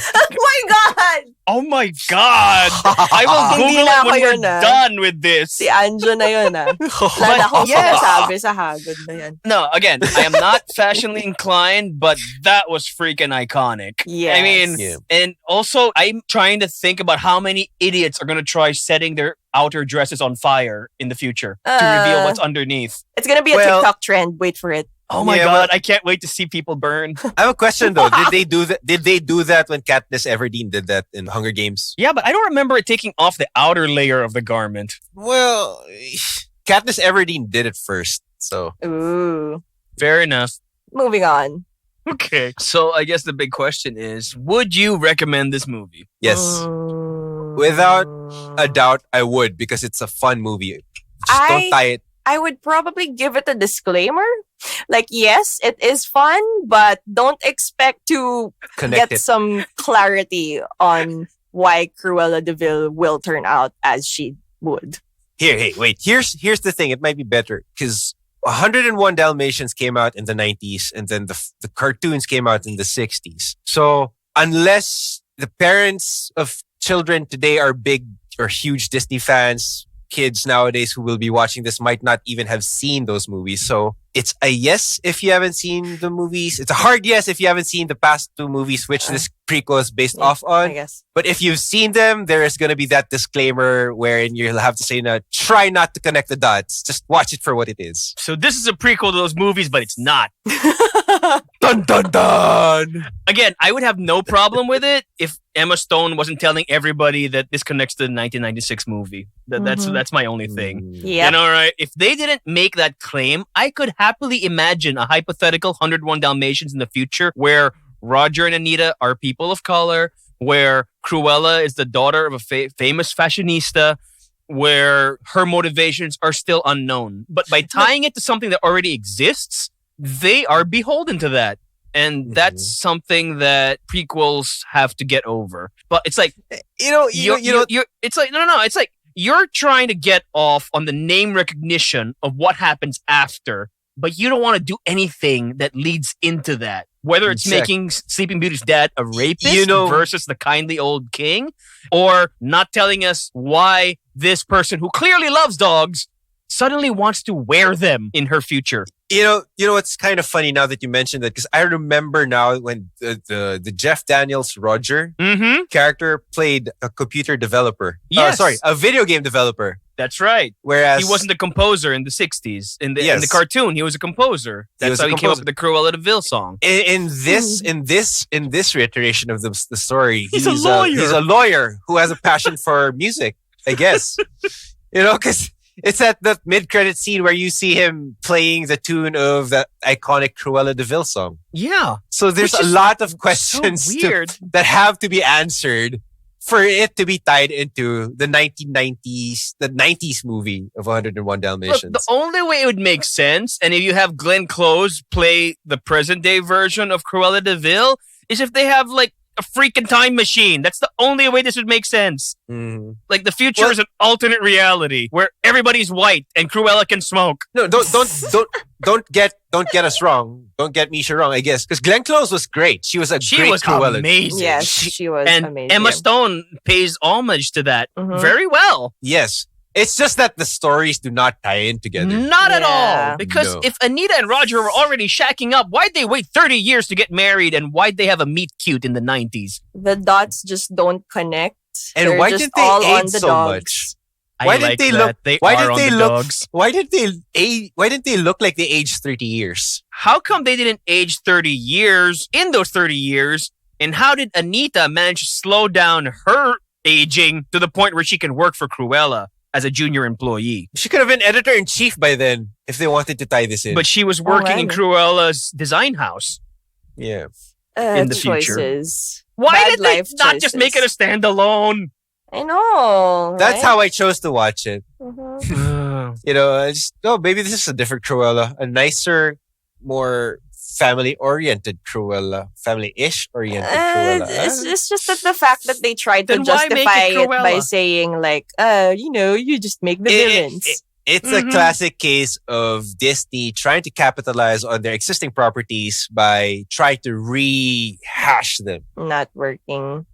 Oh my God! I will Google it when we're done with this. Si Anjo na yun Wala akong sinasabi sa hagod na yan. No, again, I am not fashionably inclined, but that was freaking iconic. Yes. I mean, and also I'm trying to think about how many idiots are going to try setting their outer dresses on fire in the future to reveal what's underneath. It's going to be a TikTok trend. Wait for it. Oh my God! I can't wait to see people burn. I have a question though. Did they do that? Did they do that when Katniss Everdeen did that in Hunger Games? Yeah, but I don't remember it taking off the outer layer of the garment. Well, Katniss Everdeen did it first, so. Ooh. Fair enough. Moving on. Okay, so I guess the big question is: would you recommend this movie? Yes, without a doubt, I would, because it's a fun movie. Just don't tie it. I would probably give it a disclaimer. Like, yes, it is fun, but don't expect to get some clarity on why Cruella De Vil will turn out as she would. Here's the thing. It might be better because 101 Dalmatians came out in the 90s, and then the cartoons came out in the 60s. So unless the parents of children today are big or huge Disney fans, kids nowadays who will be watching this might not even have seen those movies. So it's a yes if you haven't seen the movies. It's a hard yes if you haven't seen the past two movies, which this prequel is based off on. I guess. But if you've seen them, there is going to be that disclaimer wherein you'll have to say, no, try not to connect the dots. Just watch it for what it is. So this is a prequel to those movies, but it's not. Dun, dun, dun! Again, I would have no problem with it if Emma Stone wasn't telling everybody that this connects to the 1996 movie. That's my only thing. Yeah. You know, right? If they didn't make that claim, I could happily imagine a hypothetical 101 Dalmatians in the future where Roger and Anita are people of color, where Cruella is the daughter of a famous fashionista, where her motivations are still unknown. But by tying it to something that already exists, they are beholden to that. And that's something that prequels have to get over. But it's like, it's like, no. It's like, you're trying to get off on the name recognition of what happens after, but you don't want to do anything that leads into that. Whether it's making Sleeping Beauty's dad a rapist versus the kindly old king, or not telling us why this person who clearly loves dogs suddenly wants to wear them in her future. You know what's kind of funny now that you mentioned that, because I remember now when the Jeff Daniels Roger character played a computer developer. Yes. A video game developer. That's right. Whereas he wasn't a composer in the 60s. In the cartoon, he was a composer. That's how he came up with the Cruella De Vil song. In this reiteration of the story, he's a lawyer. He's a lawyer who has a passion for music, I guess. Because it's at the mid-credit scene where you see him playing the tune of that iconic Cruella De Vil song. Yeah. So there's a lot of questions so weird. that have to be answered for it to be tied into the 90s movie of 101 Dalmatians. Look, the only way it would make sense, and if you have Glenn Close play the present day version of Cruella De Vil, is if they have like a freaking time machine. That's the only way this would make sense. Mm-hmm. Like the future is an alternate reality where everybody's white and Cruella can smoke. No, don't get us wrong. Don't get Misha wrong, I guess. Because Glenn Close was great. She was great Cruella. Amazing. Yes, she was and amazing. Emma Stone pays homage to that very well. Yes. It's just that the stories do not tie in together. Not at all. Because No. if Anita and Roger were already shacking up, why'd they wait 30 years to get married and why'd they have a meet cute in the 90s? The dots just don't connect. And They're why just did they all on age the so dogs. much? I Why like did they that. look? They Why are did on they the look? dogs. Why did they age? Why didn't they look like they aged 30 years? How come they didn't age 30 years in those 30 years? And how did Anita manage to slow down her aging to the point where she can work for Cruella as a junior employee? She could have been editor-in-chief by then if they wanted to tie this in. But she was working in right. Cruella's design house. yeah. in the future. Choices. Why Bad did they life not just make it a choices. standalone? I know. That's right? how I chose to watch it. Mhm. You know, I just, maybe this is a different Cruella. A nicer, more family-oriented Cruella. Family-ish oriented Cruella. It's just that the fact that they tried to Then why make justify it it by Cruella? saying like, you just make the villains. It's a classic case of Disney trying to capitalize on their existing properties by trying to rehash them. Not working.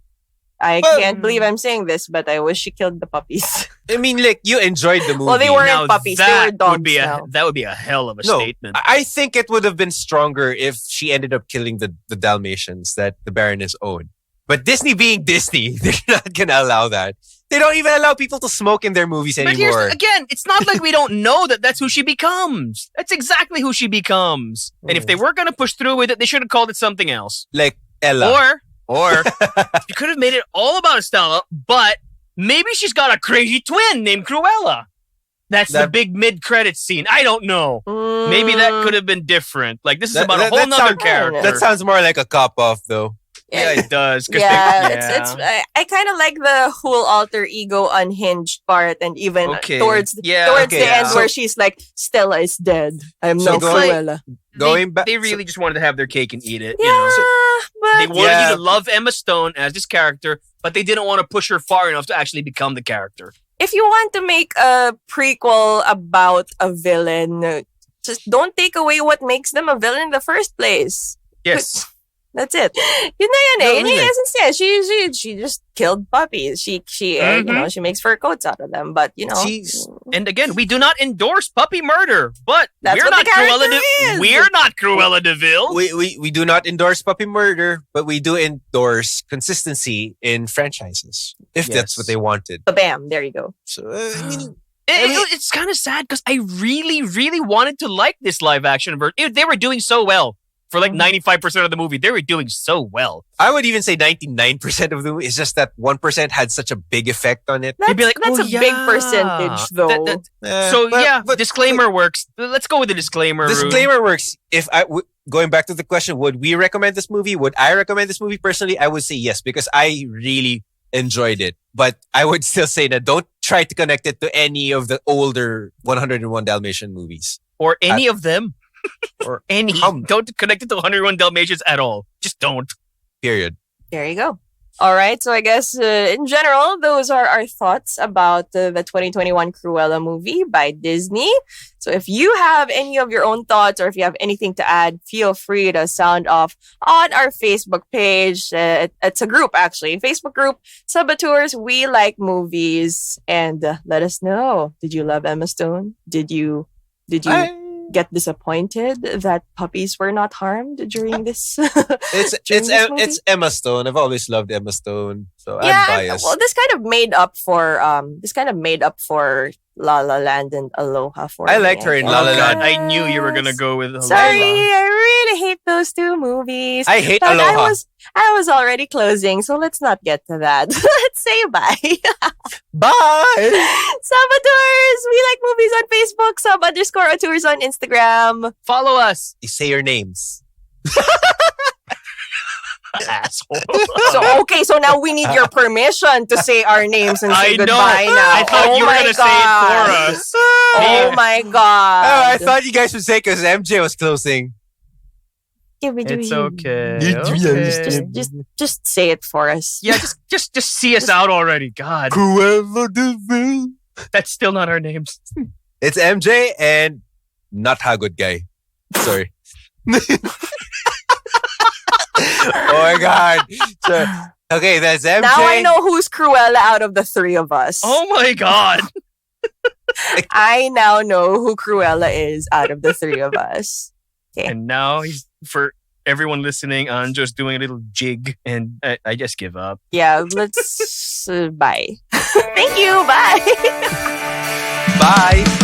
I Well- can't believe I'm saying this, but I wish she killed the puppies. I mean, like, you enjoyed the movie. Well, they weren't Now puppies, they that were dogs would be now. that would be a hell of a No, statement. I think it would have been stronger if she ended up killing the Dalmatians that the Baroness owned. But Disney being Disney, they're not going to allow that. They don't even allow people to smoke in their movies But anymore. here's again, it's not like we don't know that that's who she becomes. That's exactly who she becomes. And if they were going to push through with it, they should have called it something else. Like Ella. Or you could have made it all about Estella, but maybe she's got a crazy twin named Cruella. That's the That- big mid-credits scene. I don't know. Maybe that could have been different. Like, this is That- about that- a whole that nother sound- character. That sounds more like a cop-off, though. Yeah, it does. 'cause Yeah, they- it's I kind of like the whole alter ego unhinged part, and even Okay. towards Yeah, towards okay, the end so- where she's like, Stella is dead. I'm So no going- Cruella. Going back, They really just wanted to have their cake and eat it. Yeah, You know? They but wanted Yeah. you to love Emma Stone as this character, but they didn't want to push her far enough to actually become the character. if you want to make a prequel about a villain, just don't take away what makes them a villain in the first place. Yes. That's it. Yun na yun eh. No, Yun really. yung essence niya. She just killed puppies. She she makes fur coats out of them. But She's- And again, we do not endorse puppy murder, but That's we're what not the Cruella character is. We're not Cruella De Vil. we do not endorse puppy murder, but we do endorse consistency in franchises, if that's Yes. what they wanted. bam, there you go. So, I mean, It's kind of sad because I really, really wanted to like this live action version. They were doing so well. For like 95% of the movie, they were doing so well. I would even say 99% of the movie. It's just that 1% had such a big effect on it. You'd be like, that's "Oh, a big yeah." percentage, though. But disclaimer works. Let's go with the disclaimer. Rune. Disclaimer works. If going back to the question, would we recommend this movie? Would I recommend this movie personally? I would say yes, because I really enjoyed it. But I would still say that don't try to connect it to any of the older 101 Dalmatian movies. Or any of them. Or Any. Don't connect it to 101 Dalmatians at all. Just don't. period. There you go. All right. So I guess in general, those are our thoughts about the 2021 Cruella movie by Disney. So if you have any of your own thoughts or if you have anything to add, feel free to sound off on our Facebook page. It's a group, actually. Facebook group, Sub-Auteurs, We Like Movies. And let us know. Did you love Emma Stone? Did you get disappointed that puppies were not harmed during this? During this movie? It's Emma Stone. I've always loved Emma Stone, so I'm yeah, biased. well, this kind of made up for La La Land and Aloha for I me, liked her in guess. La La Land. I knew you were going to go with Sorry, Aloha. I really hate those two movies. I hate But Aloha. I was already closing, so let's not get to that. Let's say bye. Bye. Sub-Auteurs! We like movies on Facebook, sub_auteurs on Instagram. Follow us. You say your names. Asshole. So now we need your permission to say our names and say I know. goodbye now. I thought you were going to say it for us. Oh my god. Oh, I thought you guys would say because MJ was closing. It's okay. Just say it for us. Yeah, just see us out already. God. Cruella De Vil. That's still not our names. It's MJ and not how good guy. Sorry. Oh my god. So, okay, that's MJ. Now I know who's Cruella out of the three of us. Oh my god. I now know who Cruella is out of the three of us. Okay. And now for everyone listening, I'm just doing a little jig and I just give up. Yeah, let's bye. Thank you. Bye. Bye.